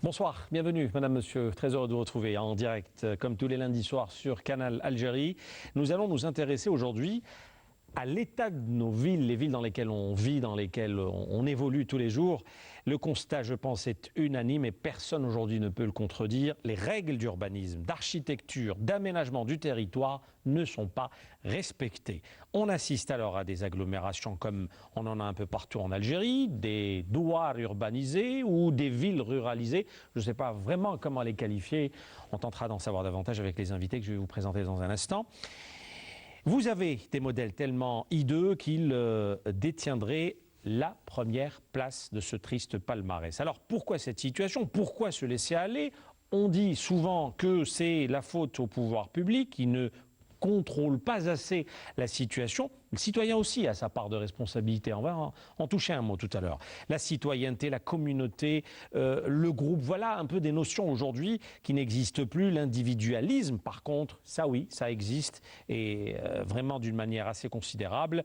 Bonsoir, bienvenue Madame, Monsieur, très heureux de vous retrouver en direct comme tous les lundis soirs sur Canal Algérie. Nous allons nous intéresser aujourd'hui à l'état de nos villes, les villes dans lesquelles on vit, dans lesquelles on évolue tous les jours. Le constat, je pense, est unanime et personne aujourd'hui ne peut le contredire. Les règles d'urbanisme, d'architecture, d'aménagement du territoire ne sont pas respectées. On assiste alors à des agglomérations comme on en a un peu partout en Algérie, des douars urbanisés ou des villes ruralisées. Je ne sais pas vraiment comment les qualifier. On tentera d'en savoir davantage avec les invités que je vais vous présenter dans un instant. Vous avez des modèles tellement hideux qu'ils détiendraient la première place de ce triste palmarès. Alors pourquoi cette situation? Pourquoi se laisser aller? On dit souvent que c'est la faute au pouvoir public qui ne contrôle pas assez la situation. Le citoyen aussi a sa part de responsabilité. On va en toucher un mot tout à l'heure. La citoyenneté, la communauté, le groupe, voilà un peu des notions aujourd'hui qui n'existent plus. L'individualisme, par contre, ça oui, ça existe et vraiment d'une manière assez considérable.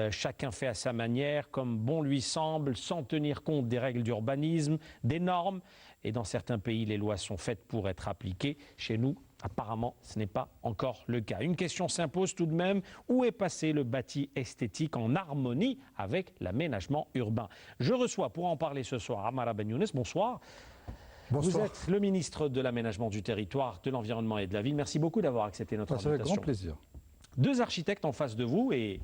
Chacun fait à sa manière, comme bon lui semble, sans tenir compte des règles d'urbanisme, des normes. Et dans certains pays, les lois sont faites pour être appliquées. Chez nous, apparemment, ce n'est pas encore le cas. Une question s'impose tout de même. Où est passé le bâti esthétique en harmonie avec l'aménagement urbain? Je reçois pour en parler ce soir Amara Ben Younes. Bonsoir. Bonsoir. Vous êtes le ministre de l'aménagement du territoire, de l'environnement et de la ville. Merci beaucoup d'avoir accepté notre invitation. Avec grand plaisir. Deux architectes en face de vous et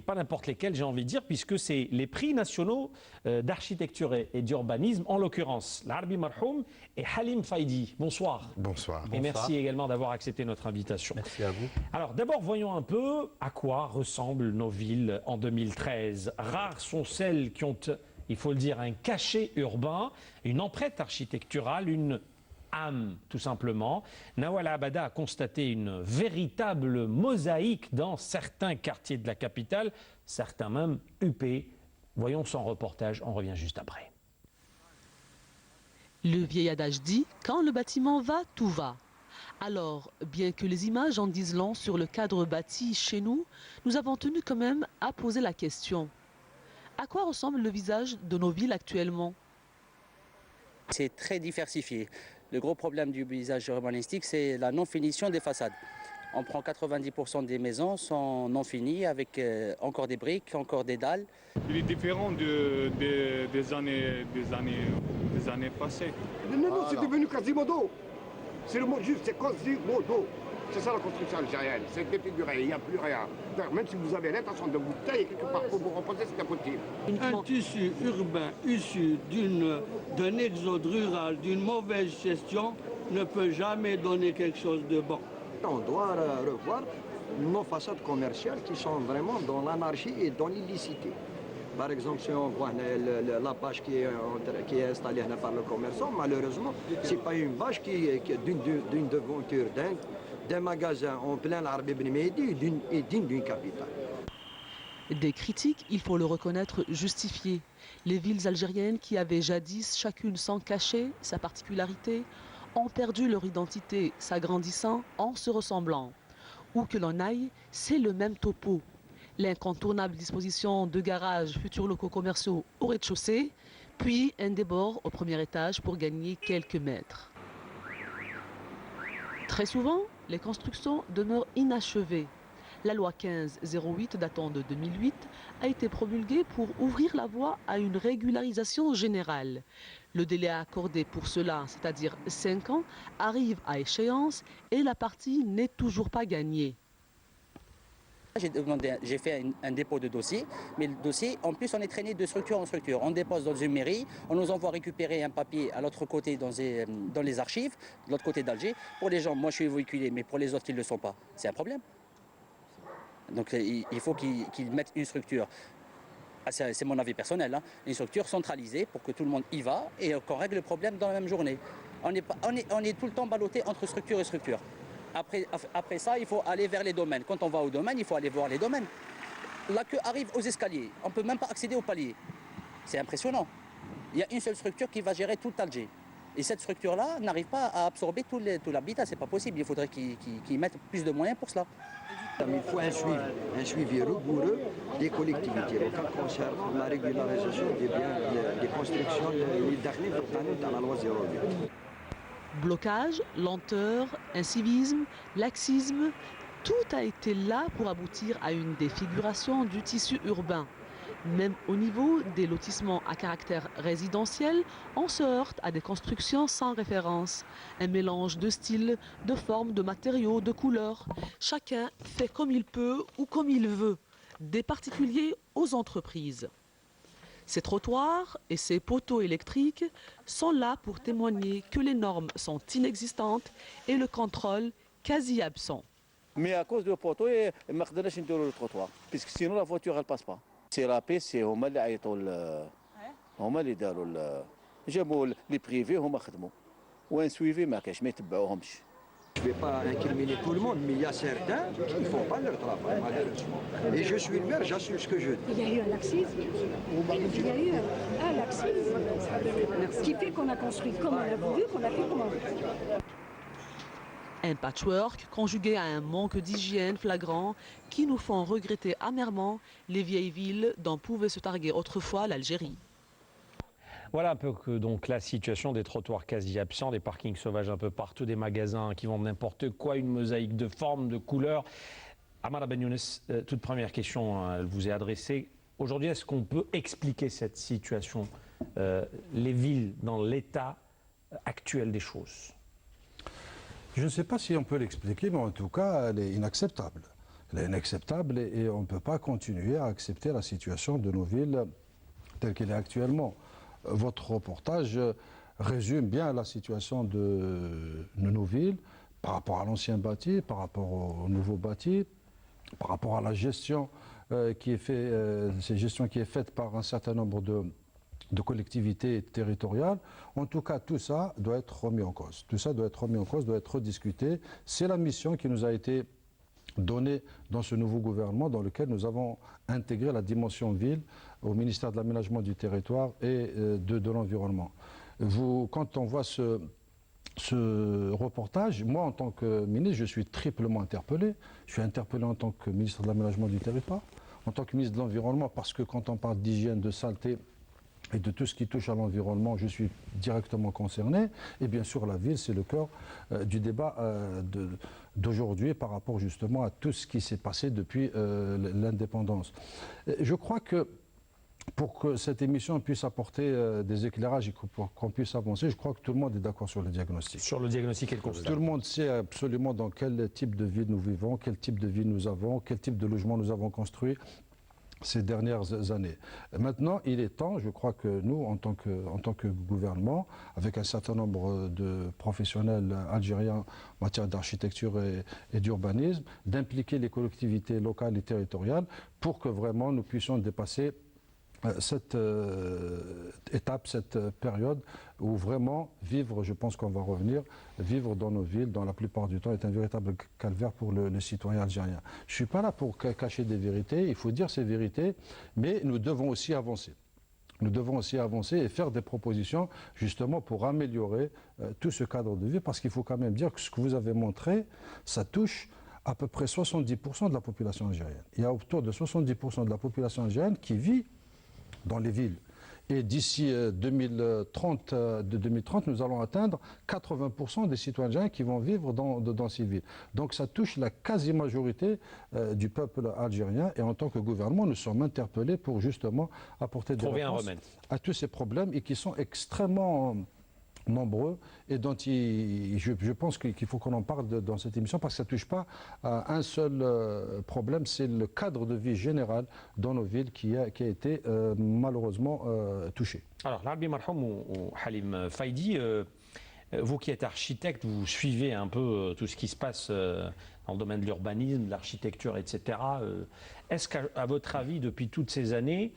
pas n'importe lesquels, j'ai envie de dire, puisque c'est les prix nationaux d'architecture et d'urbanisme, en l'occurrence l'Arbi Marhoum et Halim Faidi. Bonsoir. Bonsoir. Et merci également d'avoir accepté notre invitation. Merci à vous. Alors d'abord, voyons un peu à quoi ressemblent nos villes en 2013. Rares sont celles qui ont, il faut le dire, un cachet urbain, une empreinte architecturale, une âme, tout simplement. Nawal Abada a constaté une véritable mosaïque dans certains quartiers de la capitale, certains même huppés. Voyons son reportage, on revient juste après. Le vieil adage dit « Quand le bâtiment va, tout va ». Alors, bien que les images en disent long sur le cadre bâti chez nous, nous avons tenu quand même à poser la question. À quoi ressemble le visage de nos villes actuellement? C'est très diversifié. Le gros problème du paysage urbanistique, c'est la non-finition des façades. On prend 90% des maisons sont non finies avec encore des briques, encore des dalles. Il est différent des années passées. Non, c'est devenu Quasimodo. C'est le mot juste, c'est Quasimodo. C'est ça la construction algérienne, c'est défiguré, il n'y a plus rien. Même si vous avez l'intention de vous tailler quelque part pour vous reposer, c'est impossible. Un tissu urbain issu d'un exode rural, d'une mauvaise gestion, ne peut jamais donner quelque chose de bon. On doit revoir nos façades commerciales qui sont vraiment dans l'anarchie et dans l'illicité. Par exemple, si on voit la bâche qui est installée par le commerçant, malheureusement, ce n'est pas une bâche qui est d'une devanture d'un magasin en plein Arbi Ben Mehdi et digne d'une capitale. Des critiques, il faut le reconnaître, justifiées. Les villes algériennes qui avaient jadis chacune son cachet, sa particularité, ont perdu leur identité, s'agrandissant en se ressemblant. Où que l'on aille, c'est le même topo. L'incontournable disposition de garages, futurs locaux commerciaux au rez-de-chaussée, puis un débord au premier étage pour gagner quelques mètres. Très souvent, les constructions demeurent inachevées. La loi 1508 datant de 2008 a été promulguée pour ouvrir la voie à une régularisation générale. Le délai accordé pour cela, c'est-à-dire 5 ans, arrive à échéance et la partie n'est toujours pas gagnée. J'ai fait un dépôt de dossier, mais le dossier, en plus, on est traîné de structure en structure. On dépose dans une mairie, on nous envoie récupérer un papier à l'autre côté dans les archives, de l'autre côté d'Alger. Pour les gens, moi je suis véhiculé, mais pour les autres qui ne le sont pas, c'est un problème. Donc il faut qu'ils mettent une structure. Ah, c'est mon avis personnel, hein. Une structure centralisée pour que tout le monde y va et qu'on règle le problème dans la même journée. On est tout le temps ballotté entre structure et structure. Après ça, il faut aller vers les domaines. Quand on va au domaine, il faut aller voir les domaines. La queue arrive aux escaliers. On ne peut même pas accéder au palier. C'est impressionnant. Il y a une seule structure qui va gérer tout Alger. Et cette structure-là n'arrive pas à absorber tout l'habitat. C'est pas possible. Il faudrait qu'ils mettent plus de moyens pour cela. Il faut un suivi rigoureux des collectivités locales concernant la régularisation des biens, des constructions, les derniers dans la loi 08. Blocage, lenteur, incivisme, laxisme, tout a été là pour aboutir à une défiguration du tissu urbain. Même au niveau des lotissements à caractère résidentiel, on se heurte à des constructions sans référence. Un mélange de styles, de formes, de matériaux, de couleurs. Chacun fait comme il peut ou comme il veut, des particuliers aux entreprises. Ces trottoirs et ces poteaux électriques sont là pour témoigner que les normes sont inexistantes et le contrôle quasi absent. Mais à cause du poteau, on ne peut pas faire le trottoir, puisque sinon la voiture ne passe pas. C'est la paix, c'est eux اللي عيطوا هما اللي داروا جابوا لي بريفي هما خدموا وين سويفي ما كاش ما يتبعوهمش. Je ne vais pas incriminer tout le monde, mais il y a certains qui ne font pas leur travail, malheureusement. Et je suis le maire, j'assume ce que je dis. Il y a eu un laxisme. Il y a eu un laxisme qui fait qu'on a construit comme on a voulu, qu'on a fait comme on veut. Un patchwork conjugué à un manque d'hygiène flagrant qui nous font regretter amèrement les vieilles villes dont pouvait se targuer autrefois l'Algérie. Voilà un peu que donc la situation des trottoirs quasi absents, des parkings sauvages un peu partout, des magasins qui vendent n'importe quoi, une mosaïque de formes, de couleurs. Amara Ben Younes, toute première question, elle vous est adressée. Aujourd'hui, est-ce qu'on peut expliquer cette situation, les villes dans l'état actuel des choses? Je ne sais pas si on peut l'expliquer, mais en tout cas, elle est inacceptable. Elle est inacceptable et on ne peut pas continuer à accepter la situation de nos villes telle qu'elle est actuellement. Votre reportage résume bien la situation de nos villes par rapport à l'ancien bâti, par rapport au nouveau bâti, par rapport à la gestion qui est faite par un certain nombre de collectivités territoriales. En tout cas, tout ça doit être remis en cause. Tout ça doit être remis en cause, doit être rediscuté. C'est la mission qui nous a été donnée dans ce nouveau gouvernement dans lequel nous avons intégré la dimension ville au ministère de l'aménagement du territoire et de l'environnement. Quand on voit ce reportage, moi en tant que ministre, je suis triplement interpellé. Je suis interpellé en tant que ministre de l'aménagement du territoire, en tant que ministre de l'environnement, parce que quand on parle d'hygiène, de saleté, et de tout ce qui touche à l'environnement, je suis directement concerné. Et bien sûr, la ville, c'est le cœur du débat d'aujourd'hui par rapport justement à tout ce qui s'est passé depuis l'indépendance. Je crois que pour que cette émission puisse apporter des éclairages et qu'on puisse avancer, je crois que tout le monde est d'accord sur le diagnostic. Sur le diagnostic et le constat. Tout le monde sait absolument dans quel type de ville nous vivons, quel type de ville nous avons, quel type de logement nous avons construit ces dernières années. Maintenant, il est temps, je crois que nous, en tant que gouvernement, avec un certain nombre de professionnels algériens en matière d'architecture et d'urbanisme, d'impliquer les collectivités locales et territoriales pour que vraiment nous puissions dépasser cette étape, cette période où vraiment vivre, je pense qu'on va revenir, vivre dans nos villes, dans la plupart du temps, est un véritable calvaire pour le citoyen algérien. Je ne suis pas là pour cacher des vérités, il faut dire ces vérités, mais nous devons aussi avancer. Nous devons aussi avancer et faire des propositions justement pour améliorer tout ce cadre de vie, parce qu'il faut quand même dire que ce que vous avez montré, ça touche à peu près 70% de la population algérienne. Il y a autour de 70% de la population algérienne qui vit dans les villes. Et d'ici 2030, nous allons atteindre 80% des citoyens algériens qui vont vivre dans ces villes. Donc ça touche la quasi-majorité du peuple algérien. Et en tant que gouvernement, nous sommes interpellés pour justement apporter des réponses à tous ces problèmes et qui sont extrêmement nombreux et dont je pense qu'il faut qu'on en parle dans cette émission parce que ça ne touche pas à un seul problème, c'est le cadre de vie général dans nos villes qui a été malheureusement touché. Alors, l'Arbi Marhoum ou Halim Faidi, Vous qui êtes architecte, vous suivez un peu tout ce qui se passe dans le domaine de l'urbanisme, de l'architecture, etc. Est-ce qu'à votre avis, depuis toutes ces années,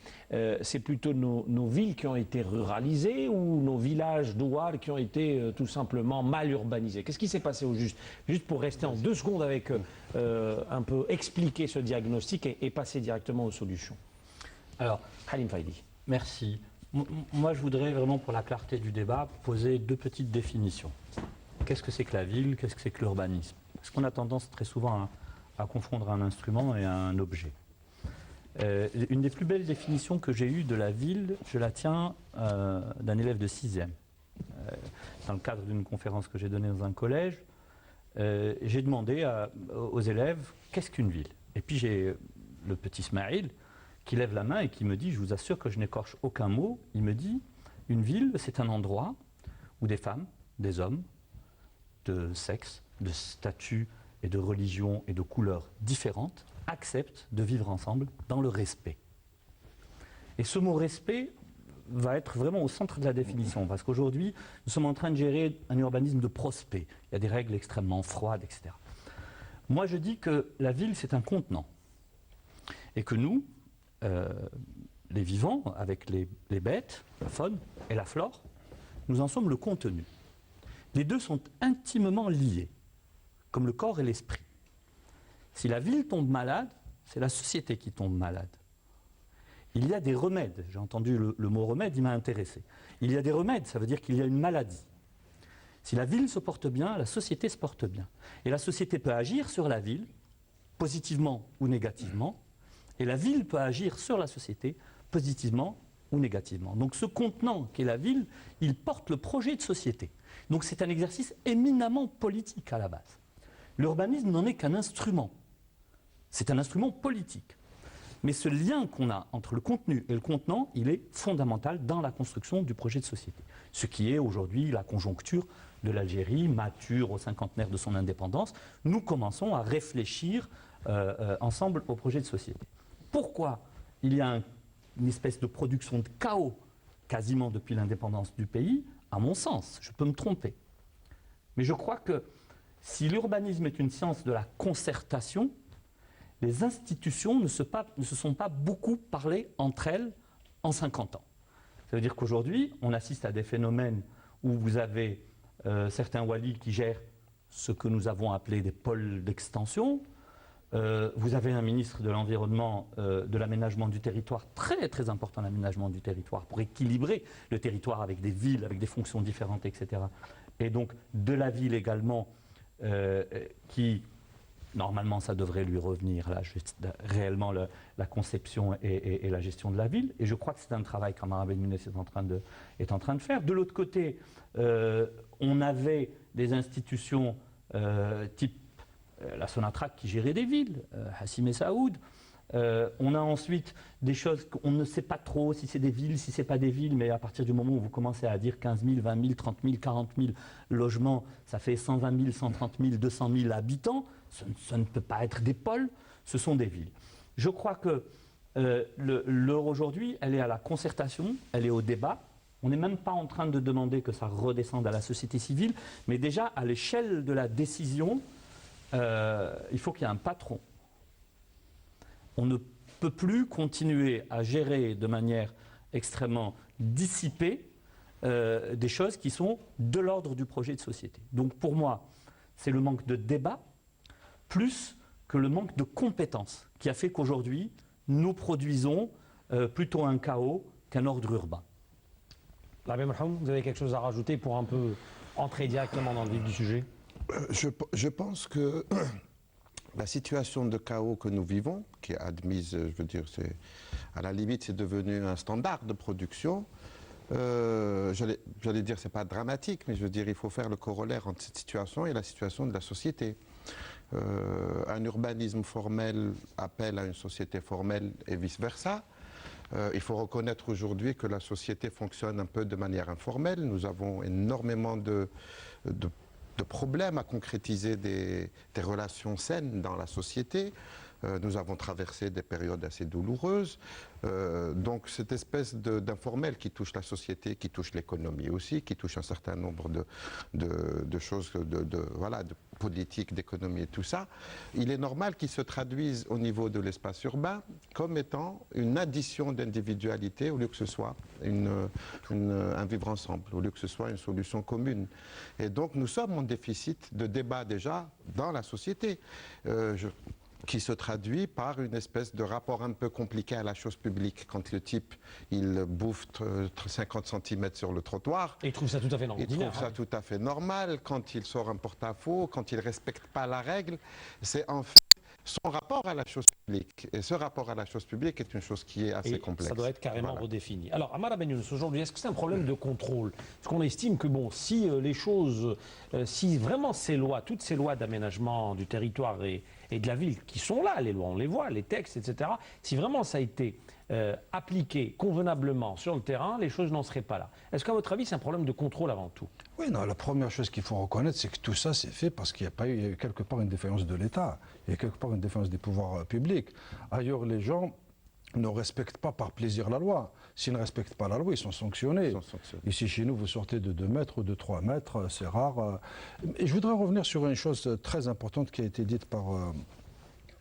c'est plutôt nos villes qui ont été ruralisées ou nos villages douars qui ont été tout simplement mal urbanisés? Qu'est-ce qui s'est passé au juste? Juste pour rester en 2 secondes avec un peu expliquer ce diagnostic et passer directement aux solutions. Alors, Halim Faidi. Merci. Moi, je voudrais vraiment, pour la clarté du débat, poser 2 petites définitions. Qu'est-ce que c'est que la ville? Qu'est-ce que c'est que l'urbanisme? Parce qu'on a tendance très souvent à confondre un instrument et un objet. Une des plus belles définitions que j'ai eues de la ville, je la tiens d'un élève de 6e. Dans le cadre d'une conférence que j'ai donnée dans un collège, j'ai demandé aux élèves qu'est-ce qu'une ville. Et puis j'ai le petit Ismaïl qui lève la main et qui me dit, je vous assure que je n'écorche aucun mot, il me dit, une ville, c'est un endroit où des femmes, des hommes, de sexe, de statut et de religion et de couleurs différentes, acceptent de vivre ensemble dans le respect. Et ce mot respect va être vraiment au centre de la définition, parce qu'aujourd'hui, nous sommes en train de gérer un urbanisme de prospect. Il y a des règles extrêmement froides, etc. Moi, je dis que la ville, c'est un contenant. Et que nous, les vivants, avec les bêtes, la faune et la flore, nous en sommes le contenu. Les deux sont intimement liés, comme le corps et l'esprit. Si la ville tombe malade, c'est la société qui tombe malade. Il y a des remèdes, j'ai entendu le mot remède, il m'a intéressé. Il y a des remèdes, ça veut dire qu'il y a une maladie. Si la ville se porte bien, la société se porte bien. Et la société peut agir sur la ville, positivement ou négativement, et la ville peut agir sur la société, positivement ou négativement. Donc ce contenant qu'est la ville, il porte le projet de société. Donc c'est un exercice éminemment politique à la base. L'urbanisme n'en est qu'un instrument. C'est un instrument politique. Mais ce lien qu'on a entre le contenu et le contenant, il est fondamental dans la construction du projet de société. Ce qui est aujourd'hui la conjoncture de l'Algérie, mature au 50e de son indépendance. Nous commençons à réfléchir ensemble au projet de société. Pourquoi il y a une espèce de production de chaos quasiment depuis l'indépendance du pays? À mon sens, je peux me tromper. Mais je crois que si l'urbanisme est une science de la concertation, les institutions ne se sont pas beaucoup parlé entre elles en 50 ans. Ça veut dire qu'aujourd'hui, on assiste à des phénomènes où vous avez certains walis qui gèrent ce que nous avons appelé des pôles d'extension. Vous avez un ministre de l'Environnement, de l'aménagement du territoire, très très important l'aménagement du territoire, pour équilibrer le territoire avec des villes, avec des fonctions différentes, etc. Et donc de la ville également, qui, normalement, ça devrait lui revenir, là, réellement la conception et la gestion de la ville. Et je crois que c'est un travail qu'Ammar Ben Younes est en train de faire. De l'autre côté, on avait des institutions type la Sonatrach qui gérait des villes, Hassim et Saoud. On a ensuite des choses qu'on ne sait pas trop si c'est des villes, si ce n'est pas des villes, mais à partir du moment où vous commencez à dire 15 000, 20 000, 30 000, 40 000 logements, ça fait 120 000, 130 000, 200 000 habitants, ça ne peut pas être des pôles, ce sont des villes. Je crois que l'heure aujourd'hui, elle est à la concertation, elle est au débat. On n'est même pas en train de demander que ça redescende à la société civile, mais déjà à l'échelle de la décision, il faut qu'il y ait un patron. On ne peut plus continuer à gérer de manière extrêmement dissipée des choses qui sont de l'ordre du projet de société. Donc pour moi, c'est le manque de débat plus que le manque de compétences qui a fait qu'aujourd'hui, nous produisons plutôt un chaos qu'un ordre urbain. L'abbé Mohamed, vous avez quelque chose à rajouter pour un peu entrer directement dans le vif du sujet? Je pense que la situation de chaos que nous vivons, qui est admise, je veux dire, à la limite, c'est devenu un standard de production. J'allais dire, c'est pas dramatique, mais je veux dire, il faut faire le corollaire entre cette situation et la situation de la société. Un urbanisme formel appelle à une société formelle et vice-versa. Il faut reconnaître aujourd'hui que la société fonctionne un peu de manière informelle. Nous avons énormément de problèmes à concrétiser des relations saines dans la société. Nous avons traversé des périodes assez douloureuses. Donc cette espèce d'informel qui touche la société, qui touche l'économie aussi, qui touche un certain nombre de choses, voilà, de politique, d'économie et tout ça, il est normal qu'il se traduise au niveau de l'espace urbain comme étant une addition d'individualité au lieu que ce soit un vivre ensemble, au lieu que ce soit une solution commune. Et donc nous sommes en déficit de débat déjà dans la société. Qui se traduit par une espèce de rapport un peu compliqué à la chose publique. Quand le type, il bouffe 50 cm sur le trottoir. Et il trouve ça tout à fait normal. Il trouve ça tout à fait normal. Quand il sort un porte-à-faux, quand il ne respecte pas la règle, c'est en fait son rapport à la chose publique. Et ce rapport à la chose publique est une chose qui est assez complexe. Ça doit être carrément redéfini. Alors, Amara Ben Younous, aujourd'hui, est-ce que c'est un problème de contrôle? Parce qu'on estime que, bon, si les choses, si vraiment ces lois, toutes ces lois d'aménagement du territoire et de la ville, qui sont là, les lois, on les voit, les textes, etc., si vraiment ça a été appliqué convenablement sur le terrain, les choses n'en seraient pas là. Est-ce qu'à votre avis, c'est un problème de contrôle avant tout? Oui, non, la première chose qu'il faut reconnaître, c'est que tout ça s'est fait parce qu'il n'y a pas eu quelque part une défaillance de l'État. Il y a quelque part une défaillance des pouvoirs publics. Ailleurs, les gens ne respectent pas par plaisir la loi. S'ils ne respectent pas la loi, ils sont sanctionnés. Ici, chez nous, vous sortez de 2 mètres ou de 3 mètres, c'est rare. Et je voudrais revenir sur une chose très importante qui a été dite par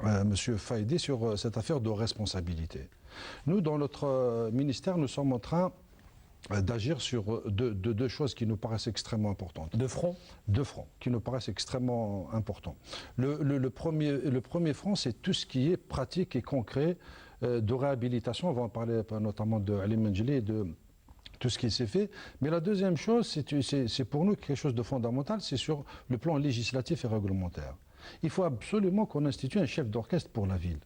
M. Faïdi sur cette affaire de responsabilité. Nous, dans notre ministère, nous sommes en train d'agir sur deux choses qui nous paraissent extrêmement importantes. De front? De front, qui nous paraissent extrêmement importants. Le premier front, c'est tout ce qui est pratique et concret de réhabilitation. On va en parler notamment de Ali Menjli et de tout ce qui s'est fait. Mais la deuxième chose, c'est pour nous quelque chose de fondamental, c'est sur le plan législatif et réglementaire. Il faut absolument qu'on institue un chef d'orchestre pour la ville.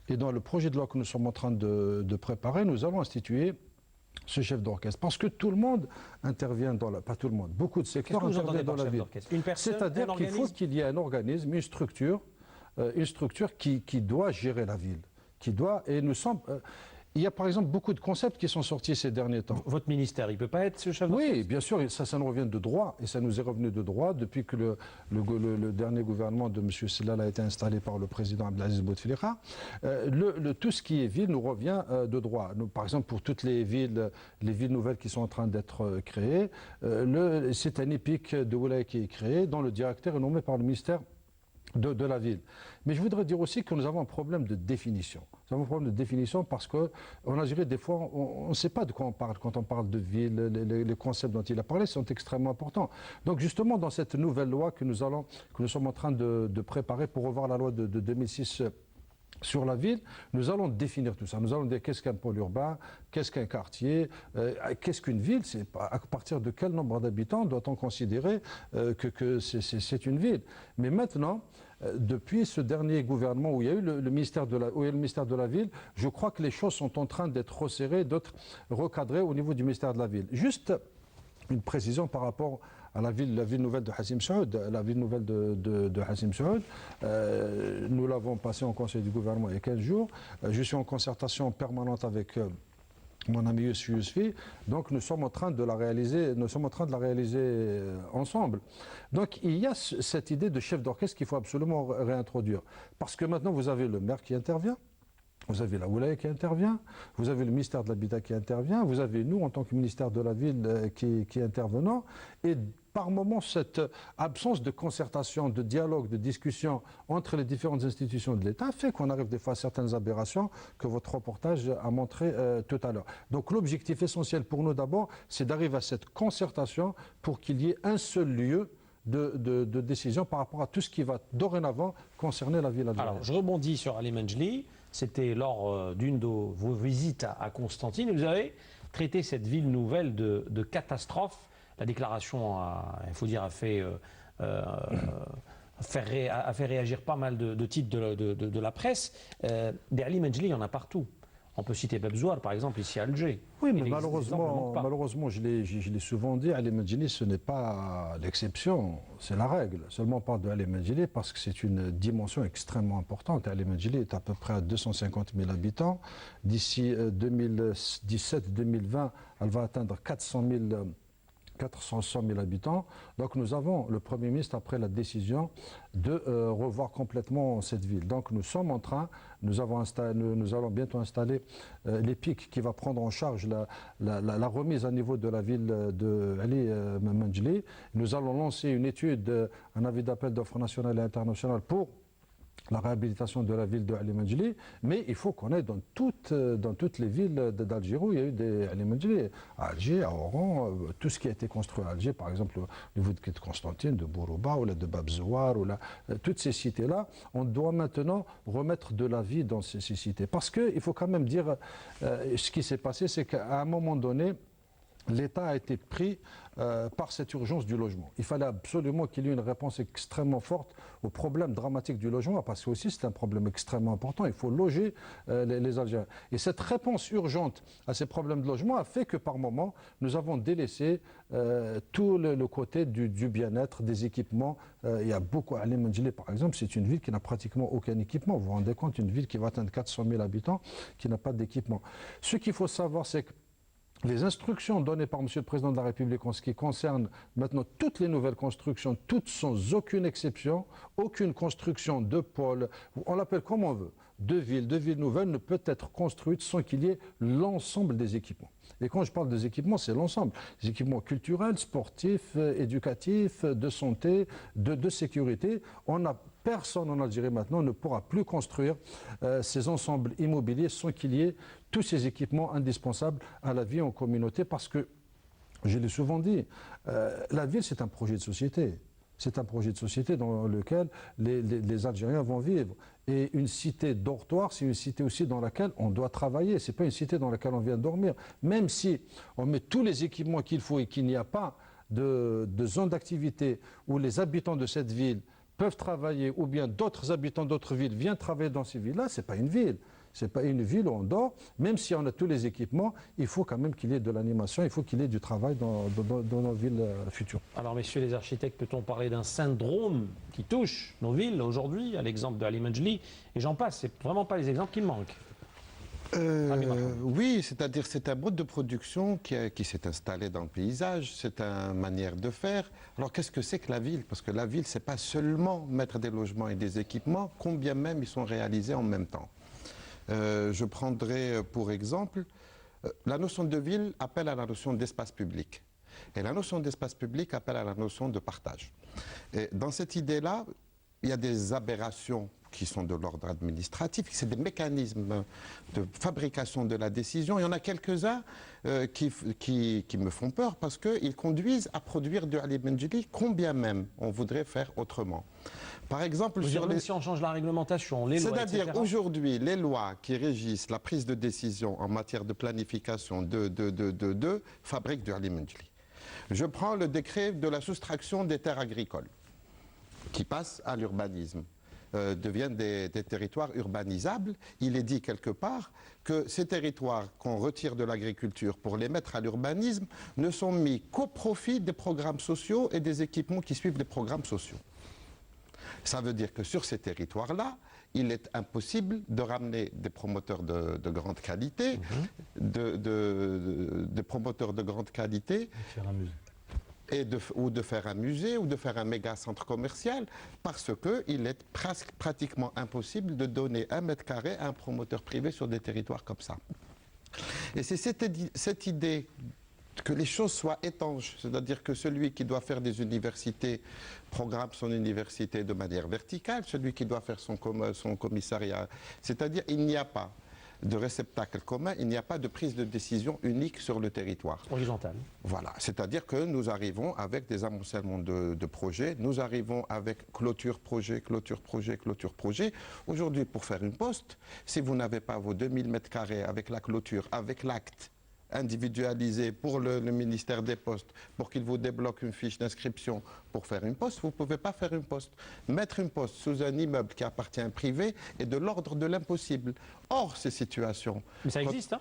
Et dans le projet de loi que nous sommes en train de préparer, nous allons instituer ce chef d'orchestre. Parce que tout le monde intervient dans la... Pas tout le monde, beaucoup de secteurs interviennent dans la ville. C'est-à-dire qu'il faut qu'il y ait un organisme, une structure qui doit gérer la ville. Et nous sommes... Il y a par exemple beaucoup de concepts qui sont sortis ces derniers temps. Votre ministère, il ne peut pas être ce chef d'orchestre? Oui, bien sûr, ça nous revient de droit, et ça nous est revenu de droit depuis que le dernier gouvernement de M. Sellal a été installé par le président Abdelaziz Bouteflika. Tout ce qui est ville nous revient de droit. Nous, par exemple, pour toutes les villes nouvelles qui sont en train d'être créées, c'est un EPIC de Wilaya qui est créé, dont le directeur est nommé par le ministère de la ville. Mais je voudrais dire aussi que nous avons un problème de définition. Nous avons un problème de définition parce qu'en Algérie, des fois, on ne sait pas de quoi on parle. Quand on parle de ville, les concepts dont il a parlé sont extrêmement importants. Donc justement, dans cette nouvelle loi que nous sommes en train de préparer pour revoir la loi de 2006 sur la ville, nous allons définir tout ça. Nous allons dire qu'est-ce qu'un pôle urbain, qu'est-ce qu'un quartier, qu'est-ce qu'une ville, à partir de quel nombre d'habitants doit-on considérer que c'est une ville. Mais maintenant, depuis ce dernier gouvernement où il y a eu le ministère de la ville, je crois que les choses sont en train d'être resserrées, d'être recadrées au niveau du ministère de la ville. Juste une précision par rapport à la ville nouvelle de Hassim Saoud. La ville nouvelle de Hassim Saoud, nous l'avons passée en conseil du gouvernement il y a 15 jours. Je suis en concertation permanente avec mon ami Yousfi, donc nous sommes en train de la réaliser, ensemble. Donc il y a cette idée de chef d'orchestre qu'il faut absolument réintroduire. Parce que maintenant vous avez le maire qui intervient, vous avez la Wilaya qui intervient, vous avez le ministère de l'Habitat qui intervient, vous avez nous en tant que ministère de la Ville qui intervenons, et par moment cette absence de concertation, de dialogue, de discussion entre les différentes institutions de l'État fait qu'on arrive des fois à certaines aberrations que votre reportage a montré tout à l'heure. Donc l'objectif essentiel pour nous d'abord, c'est d'arriver à cette concertation pour qu'il y ait un seul lieu de décision par rapport à tout ce qui va dorénavant concerner la ville algérienne. Alors je rebondis sur Ali Menjli. C'était lors d'une de vos visites à Constantine. Vous avez traité cette ville nouvelle de catastrophe. La déclaration, il faut dire, a fait réagir pas mal de titres de la presse. Des Ali Menjli, il y en a partout. On peut citer Bebzouar, par exemple, ici à Alger. Oui, mais malheureusement, je l'ai souvent dit, Ali Menjli, ce n'est pas l'exception, c'est la règle. Seulement on parle de Ali Menjli parce que c'est une dimension extrêmement importante. Ali Menjli est à peu près à 250 000 habitants. D'ici 2017-2020, elle va atteindre 400 000 400 000 habitants. Donc nous avons le Premier ministre a pris la décision de revoir complètement cette ville. Donc nous sommes en train, nous allons bientôt installer l'EPIC qui va prendre en charge la remise à niveau de la ville de Ali Manjli. Nous allons lancer une étude, un avis d'appel d'offres nationales et internationales pour la réhabilitation de la ville de Ali Manjli, mais il faut qu'on ait dans toutes les villes d'Algérie où il y a eu des Ali Manjli, à Alger, à Oran, tout ce qui a été construit à Alger, par exemple au niveau de Constantine, de Bourouba, ou de Babzouar, toutes ces cités-là, on doit maintenant remettre de la vie dans ces cités. Parce qu'il faut quand même dire, ce qui s'est passé, c'est qu'à un moment donné, l'État a été pris par cette urgence du logement. Il fallait absolument qu'il y ait une réponse extrêmement forte au problème dramatique du logement, parce que aussi c'est un problème extrêmement important. Il faut loger les Algériens. Et cette réponse urgente à ces problèmes de logement a fait que par moment, nous avons délaissé tout le côté du bien-être, des équipements. Il y a beaucoup, Ali Manjli par exemple, c'est une ville qui n'a pratiquement aucun équipement. Vous vous rendez compte, une ville qui va atteindre 400 000 habitants, qui n'a pas d'équipement. Ce qu'il faut savoir, c'est que les instructions données par M. le Président de la République en ce qui concerne maintenant toutes les nouvelles constructions, toutes sans aucune exception, aucune construction de pôle, on l'appelle comme on veut, de villes nouvelles ne peut être construite sans qu'il y ait l'ensemble des équipements. Et quand je parle des équipements, c'est l'ensemble. Les équipements culturels, sportifs, éducatifs, de santé, de sécurité. Personne en Algérie maintenant ne pourra plus construire ces ensembles immobiliers sans qu'il y ait tous ces équipements indispensables à la vie en communauté, parce que, je l'ai souvent dit, la ville c'est un projet de société. C'est un projet de société dans lequel les Algériens vont vivre. Et une cité dortoir, c'est une cité aussi dans laquelle on doit travailler. Ce n'est pas une cité dans laquelle on vient dormir. Même si on met tous les équipements qu'il faut et qu'il n'y a pas de zone d'activité où les habitants de cette ville peuvent travailler, ou bien d'autres habitants d'autres villes viennent travailler dans ces villes-là, ce n'est pas une ville. Ce n'est pas une ville où on dort. Même si on a tous les équipements, il faut quand même qu'il y ait de l'animation, il faut qu'il y ait du travail dans nos villes futures. Alors, messieurs les architectes, peut-on parler d'un syndrome qui touche nos villes aujourd'hui, à l'exemple de Ali Manjli, et j'en passe, c'est vraiment pas les exemples qui me manquent. Oui, c'est-à-dire c'est un mode de production qui s'est installé dans le paysage, c'est une manière de faire. Alors qu'est-ce que c'est que la ville? Parce que la ville, c'est pas seulement mettre des logements et des équipements, combien même ils sont réalisés en même temps. Je prendrai pour exemple, la notion de ville appelle à la notion d'espace public. Et la notion d'espace public appelle à la notion de partage. Et dans cette idée-là, il y a des aberrations qui sont de l'ordre administratif, c'est des mécanismes de fabrication de la décision. Il y en a quelques-uns qui me font peur parce qu'ils conduisent à produire du Ali Manjli, combien même on voudrait faire autrement. Par exemple, si on change la réglementation, les lois, c'est-à-dire aujourd'hui, les lois qui régissent la prise de décision en matière de planification fabriquent du Ali Manjli. Je prends le décret de la soustraction des terres agricoles qui passe à l'urbanisme. Deviennent des territoires urbanisables. Il est dit quelque part que ces territoires qu'on retire de l'agriculture pour les mettre à l'urbanisme ne sont mis qu'au profit des programmes sociaux et des équipements qui suivent les programmes sociaux. Ça veut dire que sur ces territoires-là, il est impossible de ramener des promoteurs de grande qualité, des promoteurs de grande qualité, ou de faire un musée, ou de faire un méga centre commercial, parce qu'il est pratiquement impossible de donner 1 mètre carré à un promoteur privé sur des territoires comme ça. Et c'est cette idée que les choses soient étanches, c'est-à-dire que celui qui doit faire des universités programme son université de manière verticale, celui qui doit faire son commissariat, c'est-à-dire il n'y a pas de réceptacle commun, il n'y a pas de prise de décision unique sur le territoire. Horizontal. Voilà, c'est-à-dire que nous arrivons avec des amoncellements de projets, nous arrivons avec clôture projet, clôture projet, clôture projet. Aujourd'hui, pour faire une poste, si vous n'avez pas vos 2000 m² avec la clôture, avec l'acte individualisé pour le ministère des Postes, pour qu'il vous débloque une fiche d'inscription pour faire une poste, vous ne pouvez pas faire une poste. Mettre une poste sous un immeuble qui appartient à un privé est de l'ordre de l'impossible. Or, ces situations... Mais ça existe, hein?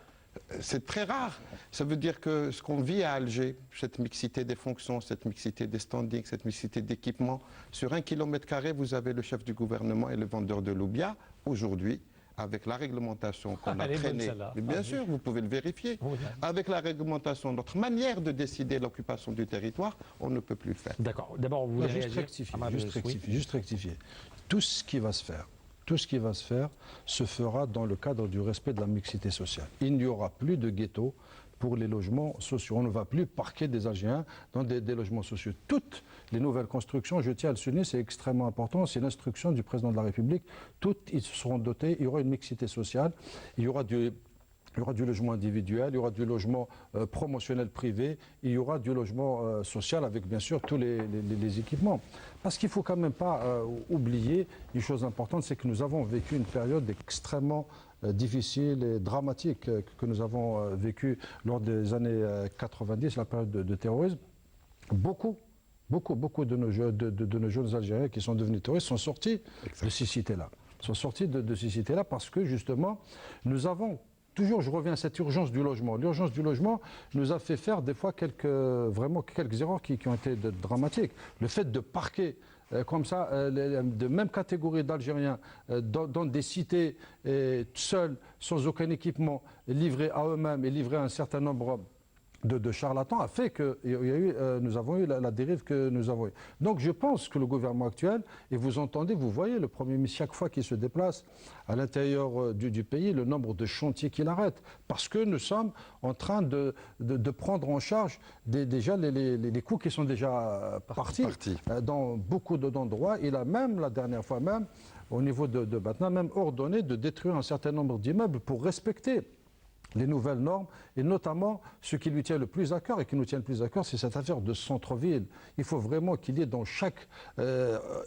C'est très rare. Ça veut dire que ce qu'on vit à Alger, cette mixité des fonctions, cette mixité des standings, cette mixité d'équipements, sur 1 km², vous avez le chef du gouvernement et le vendeur de loubia. Aujourd'hui, avec la réglementation qu'on a Elle est bonne, traînée, celle-là. mais bien sûr, vous pouvez le vérifier, avec la réglementation, notre manière de décider l'occupation du territoire, on ne peut plus le faire. D'accord. D'abord, vous voulez Juste réagir rectifier, Ah, juste rectifier. Tout ce qui va se faire, se fera dans le cadre du respect de la mixité sociale. Il n'y aura plus de ghetto pour les logements sociaux. On ne va plus parquer des Algériens dans des logements sociaux. Toutes les nouvelles constructions, je tiens à le souligner, c'est extrêmement important, c'est l'instruction du président de la République. Toutes, ils seront dotés, il y aura une mixité sociale, il y aura du logement individuel, il y aura du logement promotionnel privé, il y aura du logement social avec bien sûr tous les équipements. Parce qu'il ne faut quand même pas oublier une chose importante, c'est que nous avons vécu une période extrêmement difficile et dramatique que nous avons vécue lors des années 90, la période de terrorisme. Beaucoup de nos jeunes Algériens qui sont devenus terroristes sont sortis de ces cités-là. Parce que justement, nous avons toujours, je reviens à cette urgence du logement. L'urgence du logement nous a fait faire des fois quelques erreurs qui ont été dramatiques. Le fait de parquer comme ça, de même catégorie d'Algériens dans des cités seuls, sans aucun équipement, livrés à eux-mêmes et livrés à un certain nombre de charlatans, a fait que nous avons eu la dérive que nous avons eue. Donc je pense que le gouvernement actuel, et vous entendez, vous voyez le Premier ministre, chaque fois qu'il se déplace à l'intérieur du pays, le nombre de chantiers qu'il arrête, parce que nous sommes en train de prendre en charge déjà les coûts qui sont déjà partis. Dans beaucoup d'endroits. Il a même, la dernière fois même, au niveau de Batna, même ordonné de détruire un certain nombre d'immeubles pour respecter les nouvelles normes, et notamment ce qui lui tient le plus à cœur et qui nous tient le plus à cœur, c'est cette affaire de centre-ville. Il faut vraiment qu'il y ait dans chaque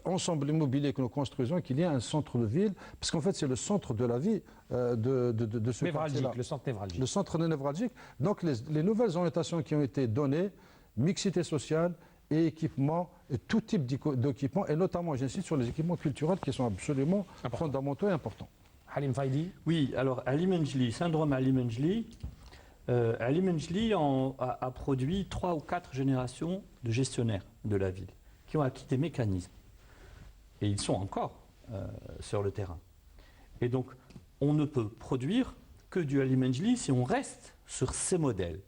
ensemble immobilier que nous construisons, qu'il y ait un centre de ville, parce qu'en fait c'est le centre de la vie de ce quartier-là. Le centre névralgique. Le centre névralgique. Donc les nouvelles orientations qui ont été données, mixité sociale et équipement, et tout type d'équipement, et notamment, j'insiste sur les équipements culturels qui sont absolument fondamentaux et importants. Halim Faidi. Oui, alors Ali Menjli, syndrome Ali Menjli, Ali Menjli a produit 3 ou 4 générations de gestionnaires de la ville qui ont acquis des mécanismes. Et ils sont encore sur le terrain. Et donc, on ne peut produire que du Ali Menjli si on reste sur ces modèles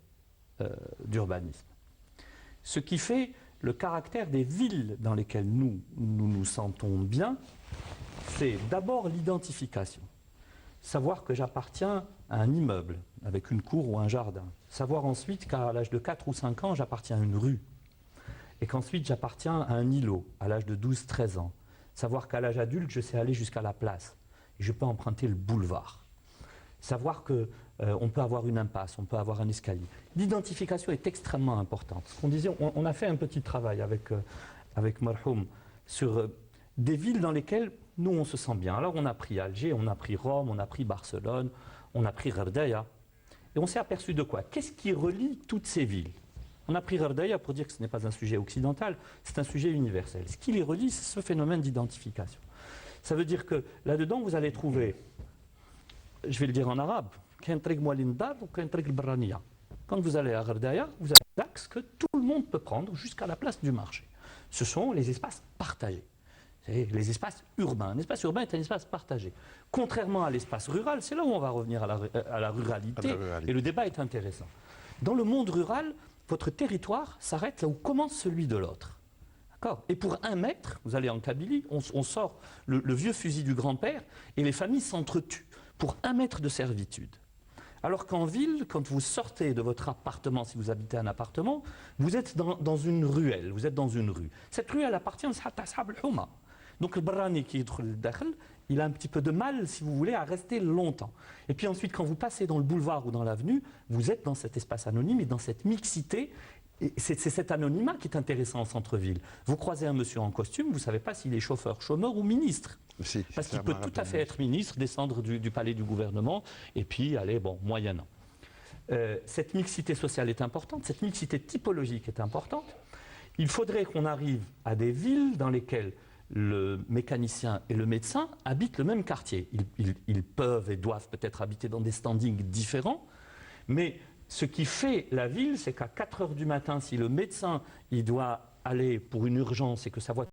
d'urbanisme. Ce qui fait le caractère des villes dans lesquelles nous sentons bien, c'est d'abord l'identification. Savoir que j'appartiens à un immeuble avec une cour ou un jardin. Savoir ensuite qu'à l'âge de 4 ou 5 ans, j'appartiens à une rue. Et qu'ensuite, j'appartiens à un îlot à l'âge de 12-13 ans. Savoir qu'à l'âge adulte, je sais aller jusqu'à la place. Et je peux emprunter le boulevard. Savoir qu'on peut avoir une impasse, on peut avoir un escalier. L'identification est extrêmement importante. Ce qu'on disait, on a fait un petit travail avec Marhoum sur des villes dans lesquelles nous, on se sent bien. Alors, on a pris Alger, on a pris Rome, on a pris Barcelone, on a pris Gherdaya. Et on s'est aperçu de quoi? Qu'est-ce qui relie toutes ces villes? On a pris Gherdaya pour dire que ce n'est pas un sujet occidental, c'est un sujet universel. Ce qui les relie, c'est ce phénomène d'identification. Ça veut dire que là-dedans, vous allez trouver, je vais le dire en arabe, quand vous allez à Gherdaya, vous avez l'axe que tout le monde peut prendre jusqu'à la place du marché. Ce sont les espaces partagés. Les espaces urbains. Un espace urbain est un espace partagé. Contrairement à l'espace rural, c'est là où on va revenir à la ruralité, et le débat est intéressant. Dans le monde rural, votre territoire s'arrête là où commence celui de l'autre. D'accord ? Et pour 1 mètre, vous allez en Kabylie, on sort le vieux fusil du grand-père, et les familles s'entretuent pour 1 mètre de servitude. Alors qu'en ville, quand vous sortez de votre appartement, si vous habitez un appartement, vous êtes dans une ruelle, vous êtes dans une rue. Cette rue, elle appartient à Ashab al-Huma. Donc le Barani qui est dans le Dakhl, il a un petit peu de mal, si vous voulez, à rester longtemps. Et puis ensuite, quand vous passez dans le boulevard ou dans l'avenue, vous êtes dans cet espace anonyme et dans cette mixité. C'est cet anonymat qui est intéressant en centre-ville. Vous croisez un monsieur en costume, vous ne savez pas s'il est chauffeur, chômeur ou ministre. Parce qu'il peut tout à fait être ministre, descendre du palais du gouvernement et puis aller, bon, moyennant. Cette mixité sociale est importante, cette mixité typologique est importante. Il faudrait qu'on arrive à des villes dans lesquelles le mécanicien et le médecin habitent le même quartier. Ils peuvent et doivent peut-être habiter dans des standings différents, mais ce qui fait la ville, c'est qu'à 4 h du matin, si le médecin il doit aller pour une urgence et que sa voiture